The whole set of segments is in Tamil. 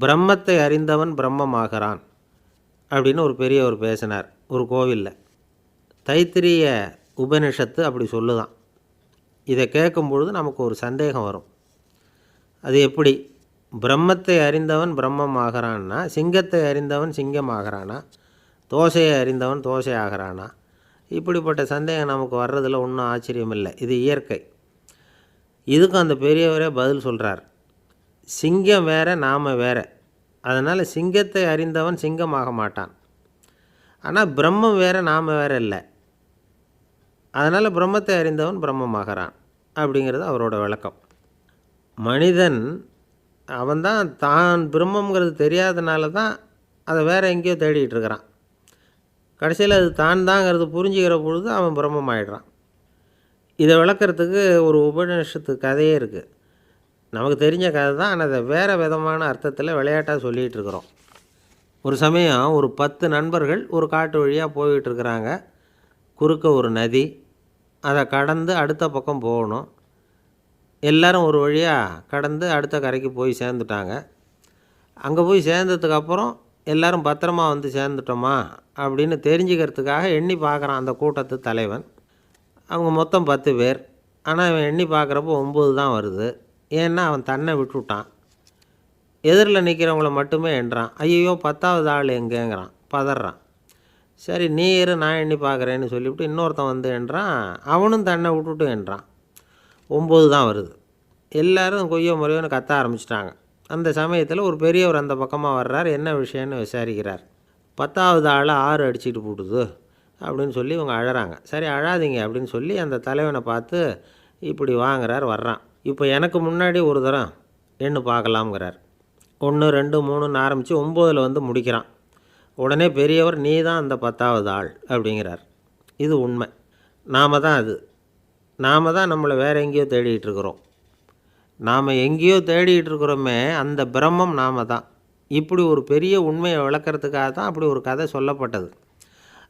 பிரம்மத்தை அறிந்தவன் பிரம்மமாகிறான் அப்படின்னு ஒரு பெரியவர் பேசினார் ஒரு கோவிலில். தைத்திரிய உபனிஷத்து அப்படி சொல்லுதான். இதை கேட்கும் பொழுது நமக்கு ஒரு சந்தேகம் வரும். அது எப்படி? பிரம்மத்தை அறிந்தவன் பிரம்மமாகிறான்னா, சிங்கத்தை அறிந்தவன் சிங்கமாகிறானா, தோசையை அறிந்தவன் தோசை ஆகிறானா? இப்படிப்பட்ட சந்தேகம் நமக்கு வர்றதில் ஒன்றும் ஆச்சரியம் இல்லை. இது இயற்கை. இதுக்கும் அந்த பெரியவரே பதில் சொல்கிறார். சிங்கம் வேற, நாம் வேற. அதனால் சிங்கத்தை அறிந்தவன் சிங்கமாக மாட்டான். ஆனால் பிரம்மம் வேறு, நாம் வேறு இல்லை. அதனால் பிரம்மத்தை அறிந்தவன் பிரம்மமாகிறான் அப்படிங்கிறது அவரோட விளக்கம். மனிதன் அவன்தான் தான் பிரம்மங்கிறது தெரியாதனால தான் அதை வேறு எங்கேயோ தேடிகிட்டு இருக்கிறான். கடைசியில் அது தான் தாங்கிறது புரிஞ்சுக்கிற பொழுது அவன் பிரம்மம் ஆகிடுறான். இதை விளக்கிறதுக்கு ஒரு உபநிஷத்து கதையே இருக்குது. நமக்கு தெரிஞ்ச கதை தான், ஆனால் அதை வேறு விதமான அர்த்தத்தில் விளையாட்டாக சொல்லிகிட்டு இருக்கிறோம். ஒரு சமயம் ஒரு 10 நண்பர்கள் ஒரு காட்டு வழியாக போய்கிட்டுருக்குறாங்க. குறுக்க ஒரு நதி, அதை கடந்து அடுத்த பக்கம் போகணும். எல்லோரும் ஒரு வழியாக கடந்து அடுத்த கரைக்கு போய் சேர்ந்துட்டாங்க. அங்கே போய் சேர்ந்ததுக்கப்புறம் எல்லோரும் பத்திரமா வந்து சேர்ந்துட்டோமா அப்படின்னு தெரிஞ்சுக்கிறதுக்காக எண்ணி பார்க்குறான் அந்த கூட்டத்து தலைவன். அவங்க மொத்தம் 10 பேர். ஆனால் அவன் எண்ணி பார்க்குறப்போ 9 தான் வருது. ஏன்னா அவன் தன்னை விட்டுவிட்டான். எதிரில் நிற்கிறவங்கள மட்டுமே எண்ணுறான். ஐயோ 10வது ஆள் எங்கேங்கிறான், பதறான். சரி நீ இரு, நான் எண்ணி பார்க்குறேன்னு சொல்லிவிட்டு இன்னொருத்தன் வந்து எண்ணுறான். அவனும் தன்னை விட்டுட்டு எண்ணுறான். 9 தான் வருது. எல்லோரும் கொய்யோ முறையோன்னு கத்த ஆரம்பிச்சிட்டாங்க. அந்த சமயத்தில் ஒரு பெரியவர் அந்த பக்கமாக வர்றார். என்ன விஷயம்னு விசாரிக்கிறார். 10வது ஆள் 6 அடிச்சுட்டு போட்டுது அப்படின்னு சொல்லி இவங்க அழறாங்க. சரி அழாதீங்க அப்படின்னு சொல்லி அந்த தலைவனை பார்த்து இப்படி வாங்குறார். வர்றான். இப்போ எனக்கு முன்னாடி ஒரு தரம் எண்ணு பார்க்கலாம்ங்கிறார். 1 2 3ன்னு ஆரம்பித்து 9ல் வந்து முடிக்கிறான். உடனே பெரியவர் நீ தான் அந்த 10வது ஆள் அப்படிங்கிறார். இது உண்மை. நாம் தான் அது. நாம் தான் நம்மளை வேறு எங்கேயோ தேடிகிட்டு இருக்கிறோம். நாம் எங்கேயோ தேடிகிட்டு இருக்கிறோமே, அந்த பிரம்மம் நாம் தான். இப்படி ஒரு பெரிய உண்மையை விளக்கிறதுக்காக தான் அப்படி ஒரு கதை சொல்லப்பட்டது.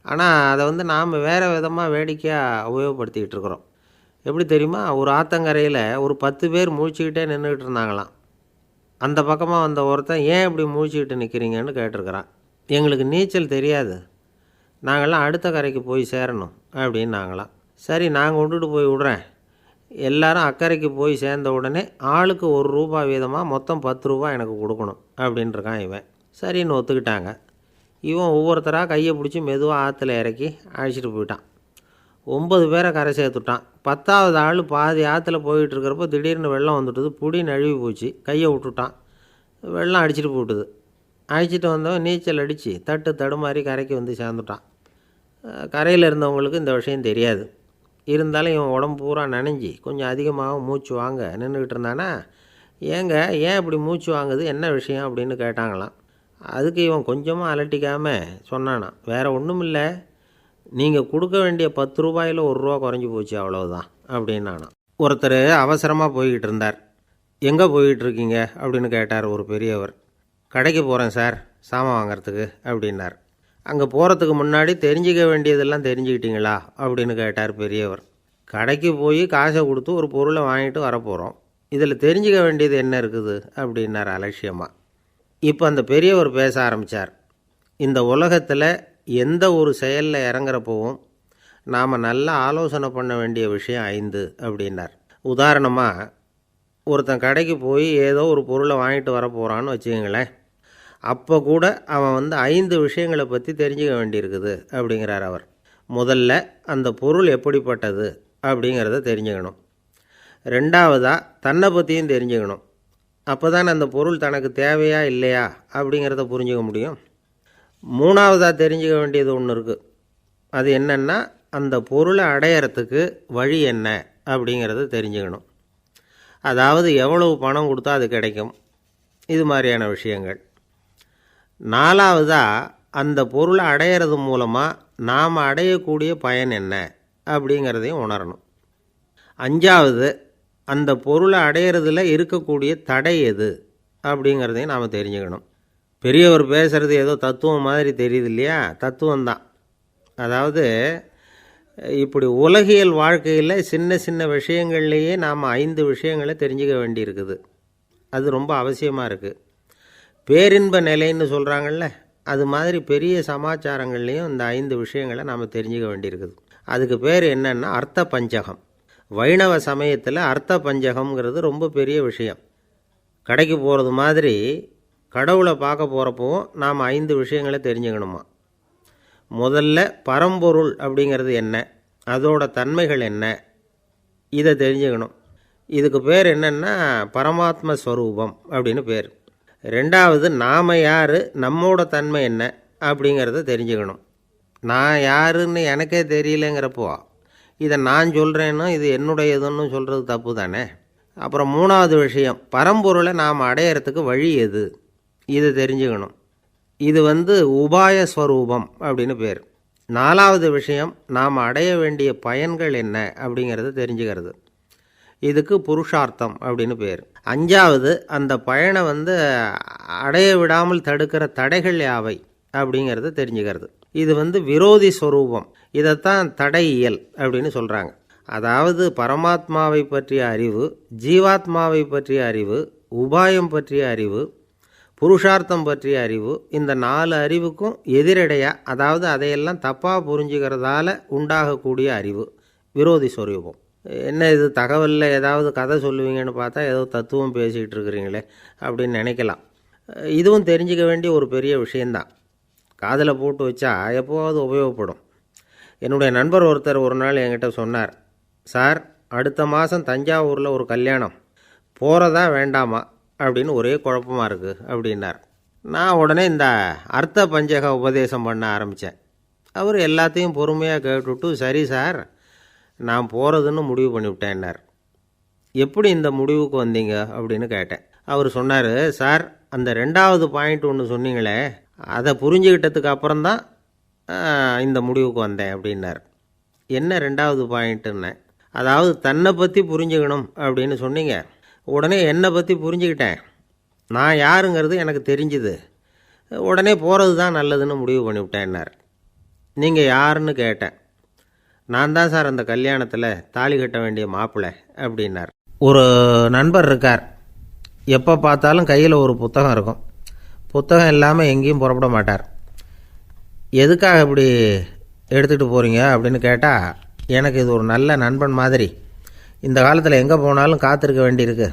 ஆனால் அதை வந்து நாம் வேறு விதமாக வேடிக்கையாக உபயோகப்படுத்திக்கிட்டு இருக்கிறோம். எப்படி தெரியுமா? ஒரு ஆற்றங்கரையில் ஒரு 10 பேர் முழிச்சுக்கிட்டே நின்றுக்கிட்டு இருந்தாங்களாம். அந்த பக்கமாக வந்த ஒருத்தன் ஏன் இப்படி முழிச்சுக்கிட்டு நிற்கிறீங்கன்னு கேட்டிருக்கிறான். எங்களுக்கு நீச்சல் தெரியாது, நாங்கள்லாம் அடுத்த கரைக்கு போய் சேரணும் அப்படின்னு நாங்களாம். சரி நாங்கள் விட்டுட்டு போய் விட்றேன். எல்லாரும் அக்கறைக்கு போய் சேர்ந்த உடனே ஆளுக்கு ₹1 வீதமாக மொத்தம் ₹10 எனக்கு கொடுக்கணும் அப்படின்ட்டுருக்கான் இவன். சரின்னு ஒத்துக்கிட்டாங்க. இவன் ஒவ்வொருத்தராக கையை பிடிச்சி மெதுவாக ஆற்றுல இறக்கி அழைச்சிட்டு போயிட்டான். 9 பேரை கரை சேர்த்துட்டான். 10வது ஆள் பாதி ஆற்றுல போயிட்டுருக்கிறப்போ திடீர்னு வெள்ளம் வந்துட்டுது. புடி நழுவி போச்சு. கையை விட்டுட்டான். வெள்ளம் அடிச்சிட்டு போட்டுது. அழைச்சிட்டு வந்தவன் நீச்சல் அடித்து தட்டு தடுமாறி கரைக்கு வந்து சேர்ந்துட்டான். கரையில் இருந்தவங்களுக்கு இந்த விஷயம் தெரியாது. இருந்தாலும் இவன் உடம்பு பூரா நனைஞ்சி கொஞ்சம் அதிகமாக மூச்சு வாங்க நின்றுக்கிட்டு இருந்தானா, ஏங்க ஏன் இப்படி மூச்சு வாங்குது, என்ன விஷயம் அப்படின்னு கேட்டாங்களாம். அதுக்கு இவன் கொஞ்சமாக அலட்டிக்காமல் சொன்னானா, வேறு ஒன்றும் இல்லை, நீங்கள் கொடுக்க வேண்டிய ₹10 ₹1 குறைஞ்சி போச்சு அவ்வளவுதான் அப்படின்னானா. ஒருத்தர் அவசரமாக போய்கிட்டு இருந்தார். எங்கே போய்கிட்டு இருக்கீங்க அப்படின்னு கேட்டார் ஒரு பெரியவர். கடைக்கு போகிறேன் சார், சாமான் வாங்கிறதுக்கு அப்படின்னார். அங்கே போகிறதுக்கு முன்னாடி தெரிஞ்சிக்க வேண்டியதெல்லாம் தெரிஞ்சுக்கிட்டீங்களா அப்படின்னு கேட்டார் பெரியவர். கடைக்கு போய் காசை கொடுத்து ஒரு பொருளை வாங்கிட்டு வரப்போகிறோம், இதில் தெரிஞ்சிக்க வேண்டியது என்ன இருக்குது அப்படின்னார் அலட்சியமாக. இப்போ அந்த பெரியவர் பேச ஆரம்பித்தார். இந்த உலகத்தில் எந்த ஒரு செயலில் இறங்குறப்பவும் நாம் நல்லா ஆலோசனை பண்ண வேண்டிய விஷயம் 5 அப்படின்னார். உதாரணமாக ஒருத்தன் கடைக்கு போய் ஏதோ ஒரு பொருளை வாங்கிட்டு வர போகிறான்னு வச்சுக்கங்களேன். அப்போ கூட அவன் 5 விஷயங்களை பற்றி தெரிஞ்சுக்க வேண்டியிருக்குது அப்படிங்கிறார் அவர். முதல்ல அந்த பொருள் எப்படிப்பட்டது அப்படிங்கிறத தெரிஞ்சுக்கணும். 2வதாக தன்னை பற்றியும் தெரிஞ்சுக்கணும். அப்போ தான் அந்த பொருள் தனக்கு தேவையா இல்லையா அப்படிங்கிறத புரிஞ்சுக்க முடியும். 3வதாக தெரிஞ்சுக்க வேண்டியது ஒன்று இருக்குது. அது என்னென்னா அந்த பொருளை அடையிறதுக்கு வழி என்ன அப்படிங்கிறத தெரிஞ்சுக்கணும். அதாவது எவ்வளவு பணம் கொடுத்தா அது கிடைக்கும், இது மாதிரியான விஷயங்கள். 4வதாக அந்த பொருளை அடையிறது மூலமாக நாம் அடையக்கூடிய பயன் என்ன அப்படிங்கிறதையும் உணரணும். 5வது அந்த பொருளை அடையிறதுல இருக்கக்கூடிய தடை எது அப்படிங்கிறதையும் நாம் தெரிஞ்சுக்கணும். பெரியவர் பேசுகிறது ஏதோ தத்துவம் மாதிரி தெரியுது இல்லையா? தத்துவம்தான். அதாவது இப்படி உலகியல் வாழ்க்கையில் சின்ன சின்ன விஷயங்கள்லேயே நாம் 5 விஷயங்களை தெரிஞ்சுக்க வேண்டியிருக்குது. அது ரொம்ப அவசியமாக இருக்குது. பேரின்ப நிலைன்னு சொல்கிறாங்கள்ல, அது மாதிரி பெரிய சமாச்சாரங்கள்லேயும் இந்த 5 விஷயங்களை நாம் தெரிஞ்சுக்க வேண்டியிருக்குது. அதுக்கு பேர் என்னன்னா அர்த்த பஞ்சகம். வைணவ சமயத்தில் அர்த்த பஞ்சகம்ங்கிறது ரொம்ப பெரிய விஷயம். கடைக்கு போகிறது மாதிரி கடவுளை பார்க்க போகிறப்பவும் நாம் 5 விஷயங்களை தெரிஞ்சுக்கணுமா. முதல்ல பரம்பொருள் அப்படிங்கிறது என்ன, அதோட தன்மைகள் என்ன, இதை தெரிஞ்சுக்கணும். இதுக்கு பேர் என்னென்னா பரமாத்ம ஸ்வரூபம் அப்படின்னு பேர். ரெண்டாவது, நாம் யார், நம்மோட தன்மை என்ன அப்படிங்கிறத தெரிஞ்சுக்கணும். நான் யாருன்னு எனக்கே தெரியலங்கிறப்போ இதை நான் சொல்கிறேன்னு இது என்னுடையதுன்னு சொல்கிறது தப்பு தானே. அப்புறம் மூணாவது விஷயம், பரம்பொருளை நாம் அடையிறதுக்கு வழி எது, இதை தெரிஞ்சுக்கணும். இது உபாய ஸ்வரூபம் அப்படின்னு பேர். நாலாவது விஷயம், நாம் அடைய வேண்டிய பயன்கள் என்ன அப்படிங்கிறத தெரிஞ்சுக்கிறது. இதுக்கு புருஷார்த்தம் அப்படின்னு பேர். அஞ்சாவது, அந்த பயனை அடைய விடாமல் தடுக்கிற தடைகள் யாவை அப்படிங்கிறத தெரிஞ்சுக்கிறது. இது விரோதி ஸ்வரூபம். இதைத்தான் தடையியல் அப்படின்னு சொல்கிறாங்க. அதாவது பரமாத்மாவை பற்றிய அறிவு, ஜீவாத்மாவை பற்றிய அறிவு, உபாயம் பற்றிய அறிவு, புருஷார்த்தம் பற்றிய அறிவு, இந்த 4 அறிவுக்கும் எதிரடையாக, அதாவது அதையெல்லாம் தப்பாக புரிஞ்சுக்கிறதால உண்டாகக்கூடிய அறிவு விரோதி ஸ்வரூபம். என்ன இது தகவலில் ஏதாவது கதை சொல்லுவீங்கன்னு பார்த்தா ஏதோ தத்துவம் பேசிக்கிட்டு இருக்கிறீங்களே அப்படின்னு நினைக்கலாம். இதுவும் தெரிஞ்சிக்க வேண்டிய ஒரு பெரிய விஷயந்தான். காதில் போட்டு வச்சா எப்போவாவது உபயோகப்படும். என்னுடைய நண்பர் ஒருத்தர் ஒரு நாள் என்கிட்ட சொன்னார், சார், அடுத்த மாதம் தஞ்சாவூரில் ஒரு கல்யாணம், போகிறதா வேண்டாமா அப்படின்னு ஒரே குழப்பமாக இருக்குது அப்படின்னார். நான் உடனே இந்த அர்த்த பஞ்சக உபதேசம் பண்ண ஆரம்பித்தேன். அவர் எல்லாத்தையும் பொறுமையாக கேட்டுவிட்டு, சரி சார், நான் போகிறதுன்னு முடிவு பண்ணிவிட்டேன்னார். எப்படி இந்த முடிவுக்கு வந்தீங்க அப்படின்னு கேட்டேன். அவர் சொன்னார், சார், அந்த 2வது பாயிண்ட் ஒன்று சொன்னீங்களே, அதை புரிஞ்சுக்கிட்டதுக்கு அப்புறம்தான் இந்த முடிவுக்கு வந்தேன் அப்படின்னார். என்ன 2வது பாயிண்ட்டுன்னு? அதாவது தன்னை பற்றி புரிஞ்சுக்கணும் அப்படின்னு சொன்னீங்க. உடனே என்னை பற்றி புரிஞ்சுக்கிட்டேன், நான் யாருங்கிறது எனக்கு தெரிஞ்சுது, உடனே போகிறது தான் நல்லதுன்னு முடிவு பண்ணிவிட்டேன்னார். நீங்கள் யாருன்னு கேட்டேன். நான் தான் சார் அந்த கல்யாணத்தில் தாலி கட்ட வேண்டிய மாப்பிள்ளை அப்படின்னார். ஒரு நண்பர் இருக்கார், எப்போ பார்த்தாலும் கையில் ஒரு புத்தகம் இருக்கும். புத்தகம் இல்லாமல் எங்கேயும் புறப்பட மாட்டார். எதுக்காக இப்படி எடுத்துகிட்டு போகிறீங்க அப்படின்னு கேட்டால், எனக்கு இது ஒரு நல்ல நண்பன் மாதிரி, இந்த காலத்தில் எங்கே போனாலும் காத்திருக்க வேண்டியிருக்கு,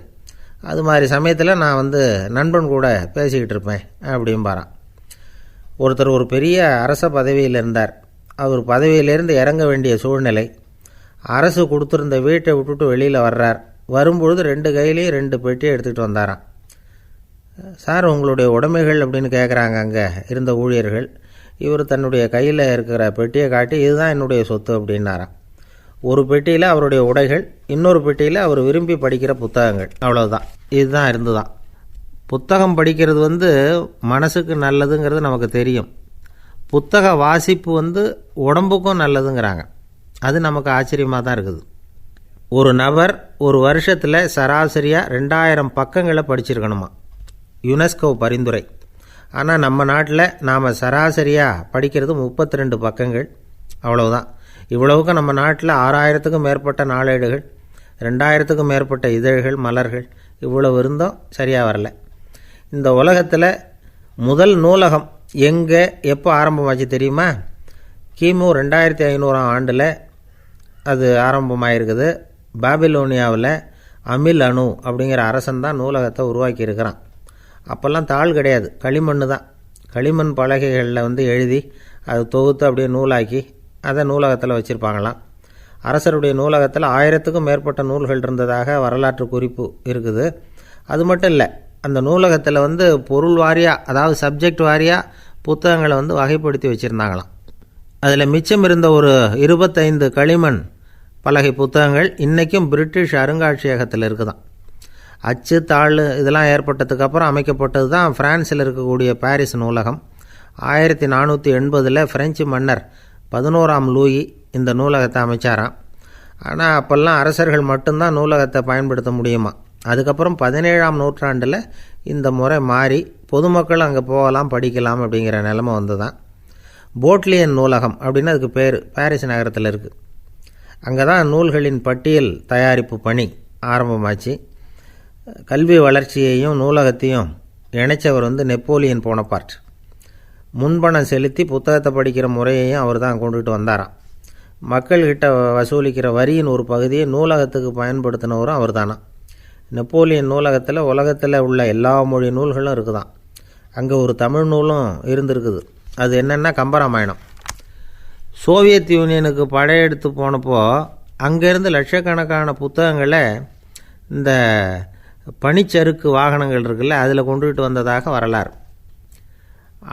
அது மாதிரி சமயத்தில் நான் நண்பன் கூட பேசிக்கிட்டு இருப்பேன் அப்படிம்பாரான். ஒருத்தர் ஒரு பெரிய அரச பதவியில் இருந்தார். அவர் பதவியிலேருந்து இறங்க வேண்டிய சூழ்நிலை. அரசு கொடுத்துருந்த வீட்டை விட்டுட்டு வெளியில் வர்றார். வரும்பொழுது 2 கையிலையும் 2 பெட்டியை எடுத்துகிட்டு வந்தாராம். சார், உங்களுடைய உடைமைகள் அப்படின்னு கேட்குறாங்க அங்கே இருந்த ஊழியர்கள். இவர் தன்னுடைய கையில் இருக்கிற பெட்டியை காட்டி, இதுதான் என்னுடைய சொத்து அப்படின்னாராம். ஒரு பெட்டியில் அவருடைய உடைகள், இன்னொரு பெட்டியில் அவர் விரும்பி படிக்கிற புத்தகங்கள், அவ்வளோதான். இதுதான் இருந்துதான். புத்தகம் படிக்கிறது மனசுக்கு நல்லதுங்கிறது நமக்கு தெரியும். புத்தக வாசிப்பு உடம்புக்கும் நல்லதுங்கிறாங்க. அது நமக்கு ஆச்சரியமாக தான் இருக்குது. ஒரு நபர் ஒரு வருஷத்தில் சராசரியாக 2000 பக்கங்களை படிச்சிருக்கணுமா, யுனெஸ்கோ பரிந்துரை. ஆனால் நம்ம நாட்டில் நாம் சராசரியாக படிக்கிறது 32 பக்கங்கள், அவ்வளவுதான். இவ்வளவுக்கு நம்ம நாட்டில் 6000த்துக்கும் மேற்பட்ட நாளேடுகள், 2000த்துக்கும் மேற்பட்ட இதழ்கள், மலர்கள், இவ்வளவு இருந்தும் சரியாக வரல. இந்த உலகத்தில் முதல் நூலகம் எங்கே எப்போ ஆரம்பமாச்சு தெரியுமா? கிமு 2500ஆம் ஆண்டில் அது ஆரம்பமாயிருக்குது. பாபிலோனியாவில் அமில் அணு அப்படிங்கிற அரசன் தான் நூலகத்தை உருவாக்கியிருக்கிறான். அப்போல்லாம் தாள் கிடையாது, களிமண் தான். களிமண் பலகைகளில் எழுதி அது தொகுத்து அப்படியே நூலாக்கி அதை நூலகத்தில் வச்சுருப்பாங்களாம். அரசருடைய நூலகத்தில் 1000த்துக்கும் மேற்பட்ட நூல்கள் இருந்ததாக வரலாற்று குறிப்பு இருக்குது. அது மட்டும் இல்லை, அந்த நூலகத்தில் பொருள் வாரியாக, அதாவது சப்ஜெக்ட் வாரியாக புத்தகங்களை வகைப்படுத்தி வச்சுருந்தாங்களாம். அதில் மிச்சம் இருந்த ஒரு 25 களிமண் பலகை புத்தகங்கள் இன்றைக்கும் பிரிட்டிஷ் அருங்காட்சியகத்தில் இருக்குதான். அச்சு தாள் இதெல்லாம் ஏற்பட்டதுக்கப்புறம் அமைக்கப்பட்டது தான் பிரான்சில் இருக்கக்கூடிய பாரிஸ் நூலகம். 1480 பிரெஞ்சு மன்னர் 11ஆம் லூயி இந்த நூலகத்தை அமைச்சாராம். ஆனால் அப்போல்லாம் அரசர்கள் மட்டும்தான் நூலகத்தை பயன்படுத்த முடியுமா. அதுக்கப்புறம் 17ஆம் நூற்றாண்டில் இந்த முறை மாறி பொதுமக்கள் அங்கே போகலாம், படிக்கலாம் அப்படிங்கிற நிலைமை தான். போட்லியன் நூலகம் அப்படின்னு அதுக்கு பேர், பாரிஸ் நகரத்தில் இருக்குது. அங்கே தான் நூல்களின் பட்டியல் தயாரிப்பு பணி ஆரம்பமாச்சு. கல்வி வளர்ச்சியையும் நூலகத்தையும் இணைச்சவர் நெப்போலியன் போனபார்ட். முன்பணம் செலுத்தி புத்தகத்தை படிக்கிற முறையையும் அவர் தான் கொண்டுகிட்டு வந்தாராம். மக்கள்கிட்ட வசூலிக்கிற வரியின் ஒரு பகுதியை நூலகத்துக்கு பயன்படுத்தினவரும் அவர் தானா. நெப்போலியன் நூலகத்தில் உலகத்தில் உள்ள எல்லா மொழி நூல்களும் இருக்குதான். அங்கே ஒரு தமிழ் நூலும் இருந்திருக்குது. அது என்னென்னா கம்பராமாயணம். சோவியத் யூனியனுக்கு படையெடுத்து போனப்போ அங்கேருந்து லட்சக்கணக்கான புத்தகங்களை இந்த பனிச்சறுக்கு வாகனங்கள் இருக்குல்ல அதில் கொண்டுகிட்டு வந்ததாக வரலாறு.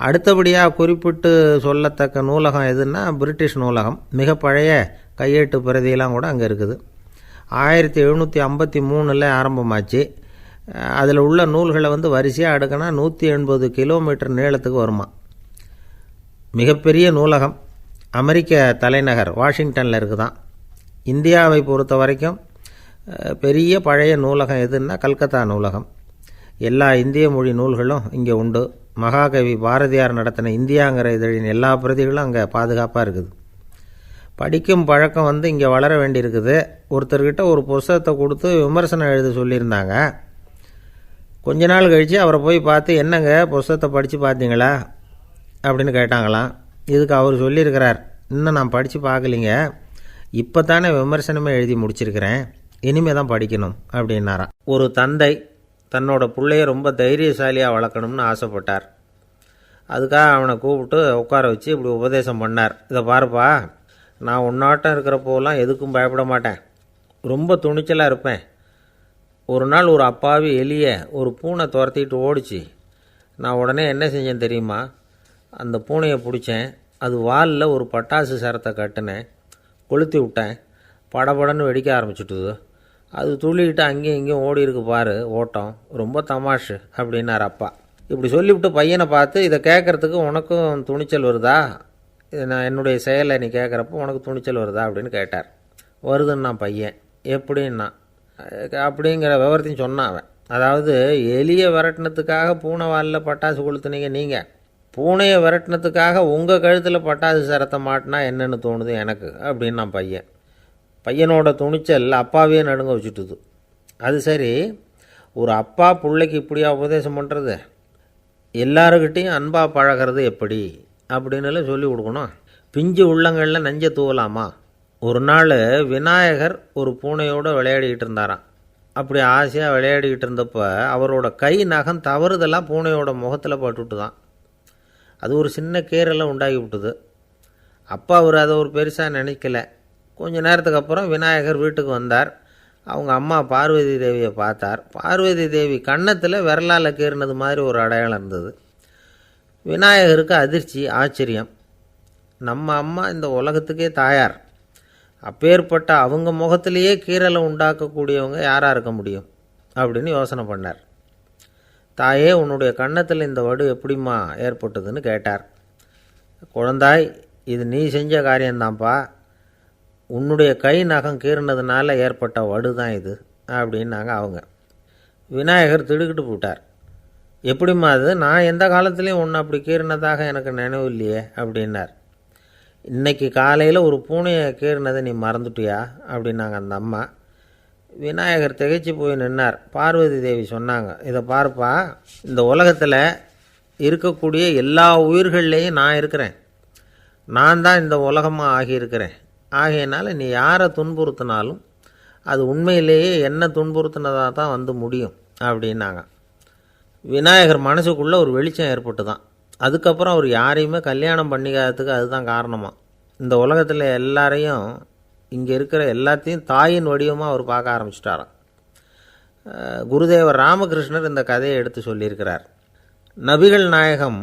அடுத்தபடியாக குறிப்பிட்டு சொல்லத்தக்க நூலகம் எதுன்னா பிரிட்டிஷ் நூலகம். மிக பழைய கையெழுத்து பிரதியெல்லாம் கூட அங்கே இருக்குது. 1753 ஆரம்பமாச்சு. அதில் உள்ள நூல்களை வரிசையாக அடுக்கினா 180 கிலோமீட்டர் நீளத்துக்கு வருமா. மிகப்பெரிய நூலகம் அமெரிக்க தலைநகர் வாஷிங்டனில் இருக்குதான். இந்தியாவை பொறுத்த வரைக்கும் பெரிய பழைய நூலகம் எதுன்னா கல்கத்தா நூலகம். எல்லா இந்திய மொழி நூல்களும் இங்கே உண்டு. மகாகவி பாரதியார் நடத்தின இந்தியாங்கிற இதழின் எல்லா பிரதிகளும் அங்கே பாதுகாப்பாக இருக்குது. படிக்கும் பழக்கம் இங்கே வளர வேண்டியிருக்குது. ஒருத்தர்கிட்ட ஒரு புஸ்தகத்தை கொடுத்து விமர்சனம் எழுத சொல்லியிருந்தாங்க. கொஞ்ச நாள் கழித்து அவரை போய் பார்த்து, என்னங்க புஸ்தகத்தை படித்து பார்த்தீங்களா அப்படின்னு கேட்டாங்களாம். இதுக்கு அவர் சொல்லியிருக்கிறார், இன்னும் நான் படித்து பார்க்கலிங்க, இப்போ தானே விமர்சனமே எழுதி முடிச்சிருக்கிறேன், இனிமே தான் படிக்கணும் அப்படின்னாராம். ஒரு தந்தை தன்னோட பிள்ளைய ரொம்ப தைரியசாலியாக வளர்க்கணும்னு ஆசைப்பட்டார். அதுக்காக அவனை கூப்பிட்டு உட்கார வச்சு இப்படி உபதேசம் பண்ணார். இதை பாருப்பா, நான் உன்னாட்டம் இருக்கிறப்போலாம் எதுக்கும் பயப்பட மாட்டேன், ரொம்ப துணிச்சலாக இருப்பேன். ஒரு நாள் ஒரு அப்பாவி எலிய ஒரு பூனை துரத்திட்டு ஓடிச்சு. நான் உடனே என்ன செஞ்சேன் தெரியுமா? அந்த பூனையை பிடிச்சேன், அது வாலில் ஒரு பட்டாசு சரத்தை கட்டினேன், கொளுத்தி விட்டேன், படபடன்னு வெடிக்க ஆரம்பிச்சுட்டுது. அது துள்ளிக்கிட்டு அங்கேயும் இங்கேயும் ஓடி இருக்கு பாரு ஓட்டம், ரொம்ப தமாஷு அப்படின்னார் அப்பா. இப்படி சொல்லிவிட்டு பையனை பார்த்து, இதை கேட்குறதுக்கு உனக்கும் துணிச்சல் வருதா, நான் என்னுடைய செயலை நீ கேட்குறப்போ உனக்கு துணிச்சல் வருதா அப்படின்னு கேட்டார். வருதுன்னா பையன். எப்படின்னா அப்படிங்கிற விவரத்தையும் சொன்னான் அவன். அதாவது எலியை விரட்டினத்துக்காக பூனை வாலில் பட்டாசு கொளுத்துனீங்க நீங்கள், பூனையை விரட்டினத்துக்காக உங்கள் கழுத்தில் பட்டாசு சரத்தை மாட்டினா என்னென்னு தோணுது எனக்கு அப்படின்னா பையன். பையனோட துணிச்சல் அப்பாவையே நடுங்க வச்சுட்டுது. அது சரி, ஒரு அப்பா பிள்ளைக்கு இப்படியா உபதேசம் பண்ணுறது? எல்லாருக்கிட்டையும் அன்பாக பழகிறது எப்படி அப்படின்னு சொல்லி கொடுக்கணும். பிஞ்சு உள்ளங்களில் நஞ்சை தூவலாமா? ஒரு நாள் விநாயகர் ஒரு பூனையோடு விளையாடிக்கிட்டு இருந்தாராம். அப்படி ஆசையாக விளையாடிக்கிட்டு இருந்தப்போ அவரோட கை நகம் தவறுதெல்லாம் பூனையோட முகத்தில் பட்டுவிட்டு தான். அது ஒரு சின்ன கீரலை உண்டாகி விட்டுது. அப்பா அவர் அதை ஒரு பெருசாக நினைக்கல. கொஞ்ச நேரத்துக்கு அப்புறம் விநாயகர் வீட்டுக்கு வந்தார். அவங்க அம்மா பார்வதி தேவியை பார்த்தார். பார்வதி தேவி கன்னத்தில் விரலால் கீறினது மாதிரி ஒரு அடையாளம் இருந்தது. விநாயகருக்கு அதிர்ச்சி, ஆச்சரியம். நம்ம அம்மா இந்த உலகத்துக்கே தாயார், அப்பேற்பட்ட அவங்க முகத்திலேயே கீரலை உண்டாக்கக்கூடியவங்க யாராக இருக்க முடியும் அப்படின்னு யோசனை பண்ணார். தாயே, உன்னுடைய கன்னத்தில் இந்த வடு எப்படிம்மா ஏற்பட்டதுன்னு கேட்டார். குழந்தாய், இது நீ செஞ்ச காரியம்தான்ப்பா, உன்னுடைய கை நகம் கீறினதுனால ஏற்பட்ட வடு தான் இது அப்படின்னாங்க அவங்க. விநாயகர் திடுக்கிட்டு போட்டார். எப்படிம்மா அது? நான் எந்த காலத்துலேயும் ஒன்று அப்படி கீறினதாக எனக்கு நினைவு இல்லையே அப்படின்னார். இன்றைக்கி காலையில் ஒரு பூனையை கீறினதை நீ மறந்துட்டியா அப்படின்னாங்க அந்த அம்மா. விநாயகர் திகைச்சு போய் நின்னார். பார்வதி தேவி சொன்னாங்க, இதை பார்ப்பா, இந்த உலகத்தில் இருக்கக்கூடிய எல்லா உயிர்கள்லேயும் நான் இருக்கிறேன், நான் தான் இந்த உலகமாக ஆகியிருக்கிறேன். ஆகையினால நீ யாரை துன்புறுத்தினாலும் அது உண்மையிலேயே என்ன துன்புறுத்தினதாக தான் முடியும் அப்படின்னாங்க. விநாயகர் மனசுக்குள்ளே ஒரு வெளிச்சம் ஏற்பட்டு தான். அதுக்கப்புறம் அவர் யாரையுமே கல்யாணம் பண்ணிக்காததுக்கு அதுதான் காரணமாக. இந்த உலகத்தில் எல்லாரையும், இங்கே இருக்கிற எல்லாத்தையும் தாயின் வடிவமாக அவர் பார்க்க ஆரம்பிச்சிட்டாராம். குருதேவர் ராமகிருஷ்ணர் இந்த கதையை எடுத்து சொல்லியிருக்கிறார். நபிகள் நாயகம்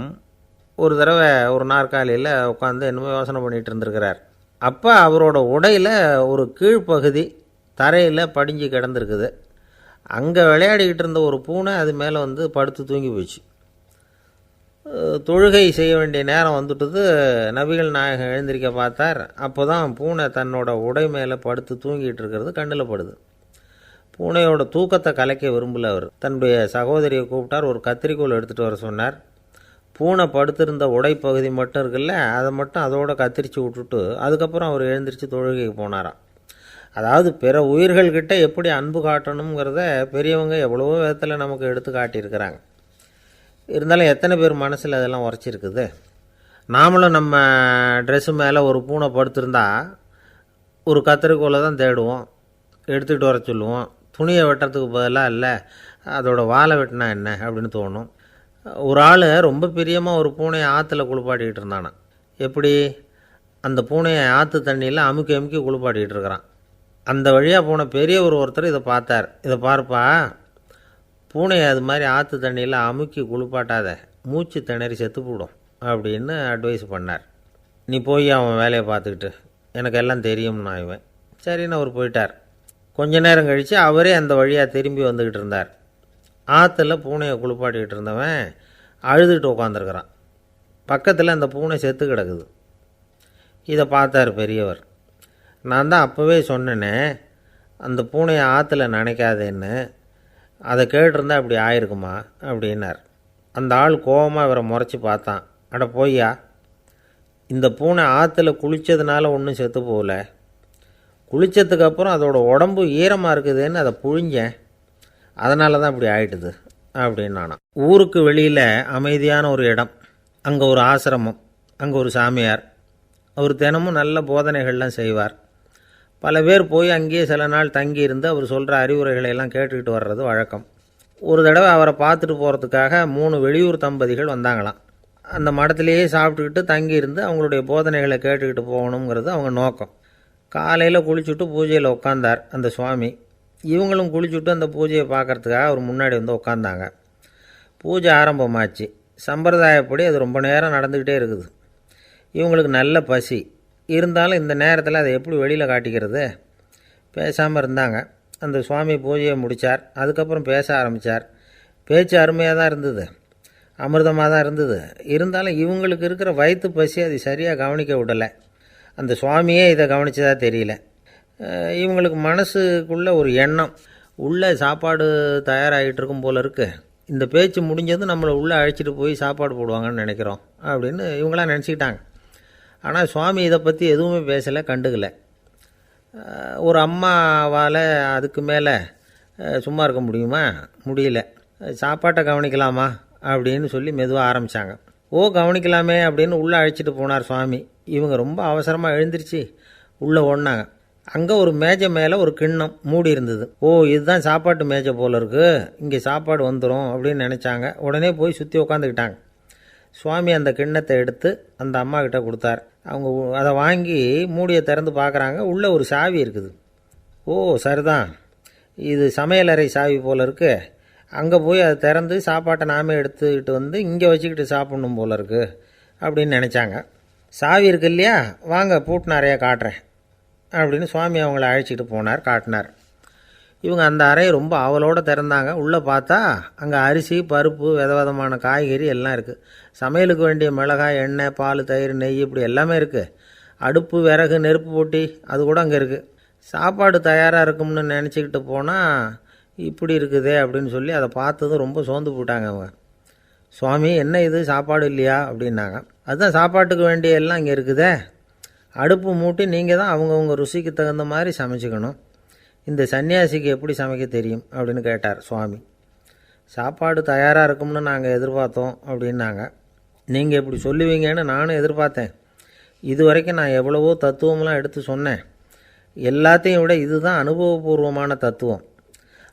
ஒரு தடவை ஒரு நாற்காலியில் உட்காந்து என்னமோ யோசனை பண்ணிகிட்டு இருந்திருக்கிறார். அப்போ அவரோட உடையில் ஒரு கீழ்ப்பகுதி தரையில் படிஞ்சு கிடந்திருக்குது. அங்கே விளையாடிக்கிட்டு இருந்த ஒரு பூனை அது மேலே படுத்து தூங்கி போச்சு. தொழுகை செய்ய வேண்டிய நேரம் வந்துட்டுது. நபிகள் நாயகம் எழுந்திருக்க பார்த்தார். அப்போ தான் பூனை தன்னோட உடை மேலே படுத்து தூங்கிட்டு இருக்கிறது கண்ணில் படுது. பூனையோட தூக்கத்தை கலைக்க விரும்பல அவர். தன்னுடைய சகோதரியை கூப்பிட்டார். ஒரு கத்திரிக்கோள் எடுத்துகிட்டு வர சொன்னார். பூனை படுத்திருந்த உடைப்பகுதி மட்டும் இருக்குல்ல, அதை மட்டும் அதோட கத்திரிச்சு விட்டுட்டு அதுக்கப்புறம் அவர் எழுந்திரிச்சு தொழுகைக்கு போனாராம். அதாவது பிற உயிர்கள்கிட்ட எப்படி அன்பு காட்டணுங்கிறத பெரியவங்க எவ்வளவோ விதத்தில் நமக்கு எடுத்து காட்டியிருக்கிறாங்க. இருந்தாலும் எத்தனை பேர் மனசில் அதெல்லாம் உரைச்சிருக்குது. நாமளும் நம்ம ட்ரெஸ்ஸு மேலே ஒரு பூனை படுத்திருந்தா ஒரு கத்தரிக்கோலை தான் தேடுவோம், எடுத்துக்கிட்டு வர சொல்லுவோம். துணியை வெட்டுறதுக்கு பதிலாக இல்லை அதோட வாழை வெட்டினா என்ன அப்படின்னு தோணும். ஒரு ஆள் ரொம்ப பிரியமாக ஒரு பூனையை ஆற்றுல குளிப்பாட்டிக்கிட்டு இருந்தானான். எப்படி? அந்த பூனையை ஆற்று தண்ணியில் அமுக்கி அமுக்கி குளிப்பாட்டிக்கிட்டு இருக்கிறான். அந்த வழியாக போன பெரியவர் ஒருத்தர் இதை பார்த்தார். இதை பார்ப்பா, பூனையை அது மாதிரி ஆற்று தண்ணியில் அமுக்கி குளிப்பாட்டாத, மூச்சு திணறி செத்து போடும் அப்படின்னு அட்வைஸ் பண்ணார். நீ போய் அவன் வேலையை பார்த்துக்கிட்டு, எனக்கு எல்லாம் தெரியும்னா இவன். சரின்னு அவர் போயிட்டார். கொஞ்ச நேரம் கழித்து அவரே அந்த வழியாக திரும்பி வந்துக்கிட்டு இருந்தார். ஆற்றுல பூனையை குளிப்பாட்டிக்கிட்டு இருந்தவன் அழுதுகிட்டு உட்காந்துருக்கிறான். பக்கத்தில் அந்த பூனை செத்து கிடக்குது. இதை பார்த்தார் பெரியவர். நான் தான் அப்போவே சொன்னேனே அந்த பூனையை ஆற்றுல நினைக்காதேன்னு, அதை கேட்டிருந்தா அப்படி ஆயிருக்குமா அப்படின்னார். அந்த ஆள் கோபமாக இவரை முறைச்சி பார்த்தான். அட போய்யா, இந்த பூனை ஆற்றுல குளித்ததுனால ஒன்றும் செத்து போகல, குளித்ததுக்கப்புறம் அதோட உடம்பு ஈரமாக இருக்குதுன்னு அதை புழிஞ்சேன், அதனால தான் இப்படி ஆயிட்டுது அப்படின்னானா. ஊருக்கு வெளியில் அமைதியான ஒரு இடம், அங்கே ஒரு ஆசிரமம், அங்கே ஒரு சாமியார். அவர் தினமும் நல்ல போதனைகள்லாம் செய்வார். பல பேர் போய் அங்கேயே சில நாள் தங்கி இருந்து அவர் சொல்கிற அறிவுரைகளை எல்லாம் கேட்டுக்கிட்டு வர்றது வழக்கம். ஒரு தடவை அவரை பார்த்துட்டு போகிறதுக்காக 3 வெளியூர் தம்பதிகள் வந்தாங்களாம். அந்த மடத்திலேயே சாப்பிட்டுக்கிட்டு தங்கி இருந்து அவங்களுடைய போதனைகளை கேட்டுக்கிட்டு போகணுங்கிறது அவங்க நோக்கம். காலையில் குளிச்சுட்டு பூஜையில் உட்காந்தார் அந்த சுவாமி. இவங்களும் குளிச்சுட்டு அந்த பூஜையை பார்க்குறதுக்காக அவர் முன்னாடி வந்து உட்காந்தாங்க. பூஜை ஆரம்பமாச்சு. சம்பிரதாயப்படி அது ரொம்ப நேரம் நடந்துக்கிட்டே இருக்குது. இவங்களுக்கு நல்ல பசி இருந்தாலும் இந்த நேரத்தில் அதை எப்படி வெளியில் காட்டிக்கிறது? பேசாமல் இருந்தாங்க. அந்த சுவாமி பூஜையை முடித்தார். அதுக்கப்புறம் பேச ஆரம்பித்தார். பேச்சு அருமையாக தான் இருந்தது, அமிர்தமாக தான் இருந்தது. இருந்தாலும் இவங்களுக்கு இருக்கிற வயிற்று பசி அது சரியாக கவனிக்க விடலை. அந்த சுவாமியே இதை கவனித்ததா தெரியல. இவங்களுக்கு மனசுக்குள்ளே ஒரு எண்ணம், உள்ளே சாப்பாடு தயாராகிட்டு இருக்கும் போல இருக்குது, இந்த பேச்சு முடிஞ்சது நம்மளை உள்ளே அழைச்சிட்டு போய் சாப்பாடு போடுவாங்கன்னு நினைக்கிறோம் அப்படின்னு இவங்களாம் நினச்சிக்கிட்டாங்க. ஆனால் சுவாமி இதை பற்றி எதுவுமே பேசலை, கண்டுக்கலை. ஒரு அம்மாவால் அதுக்கு மேலே சும்மா இருக்க முடியுமா? முடியல. சாப்பாட்டை கவனிக்கலாமா அப்படின்னு சொல்லி மெதுவாக ஆரம்பித்தாங்க. ஓ கவனிக்கலாமே அப்படின்னு உள்ளே அழைச்சிட்டு போனார் சுவாமி. இவங்க ரொம்ப அவசரமாக எழுந்திரிச்சு உள்ளே ஓடினாங்க. அங்கே ஒரு மேஜை மேலே ஒரு கிண்ணம் மூடி இருந்தது. ஓ இதுதான் சாப்பாட்டு மேஜை போல இருக்குது, இங்கே சாப்பாடு வந்துடும் அப்படின்னு நினச்சாங்க. உடனே போய் சுற்றி உட்காந்துக்கிட்டாங்க. சுவாமி அந்த கிண்ணத்தை எடுத்து அந்த அம்மா கிட்ட கொடுத்தார். அவங்க அதை வாங்கி மூடியை திறந்து பார்க்குறாங்க. உள்ளே ஒரு சாவி இருக்குது. ஓ சரிதான், இது சமையலறை சாவி போல் இருக்குது, அங்கே போய் அதை திறந்து சாப்பாட்டை நாமே எடுத்துக்கிட்டு வந்து இங்கே வச்சுக்கிட்டு சாப்பிட்ணும் போல இருக்குது அப்படின்னு நினச்சாங்க. சாவி இருக்கு இல்லையா, வாங்க பூட்டு நிறையா காட்டுறேன் அப்படின்னு சுவாமி அவங்கள அழைச்சிட்டு போனார், காட்டினார். இவங்க அந்த அறையை ரொம்ப ஆவலோடு திறந்தாங்க. உள்ளே பார்த்தா அங்கே அரிசி, பருப்பு, விதவிதமான காய்கறி எல்லாம் இருக்குது. சமையலுக்கு வேண்டிய மிளகாய், எண்ணெய், பால், தயிர், நெய் இப்படி எல்லாமே இருக்குது. அடுப்பு, விறகு, நெருப்பு போட்டி அது கூட அங்கே இருக்குது. சாப்பாடு தயாராக இருக்கும்னு நினச்சிக்கிட்டு போனால் இப்படி இருக்குதே அப்படின்னு சொல்லி அதை பார்த்ததும் ரொம்ப சோர்ந்து போட்டாங்க அவங்க. சுவாமி என்ன இது சாப்பாடு இல்லையா அப்படின்னாங்க. அதுதான் சாப்பாட்டுக்கு வேண்டிய எல்லாம் இங்கே இருக்குதே, அடுப்பு மூட்டி நீங்கள் தான் அவங்கவுங்க ருசிக்கு தகுந்த மாதிரி சமைச்சிக்கணும், இந்த சன்னியாசிக்கு எப்படி சமைக்க தெரியும் அப்படின்னு கேட்டார் சுவாமி. சாப்பாடு தயாராக இருக்கும்னு நாங்கள் எதிர்பார்த்தோம் அப்படின்னாங்க. நீங்கள் இப்படி சொல்லுவீங்கன்னு நானும் எதிர்பார்த்தேன். இது வரைக்கும் நான் எவ்வளவோ தத்துவம்லாம் எடுத்து சொன்னேன், எல்லாத்தையும் விட இதுதான் அனுபவபூர்வமான தத்துவம்.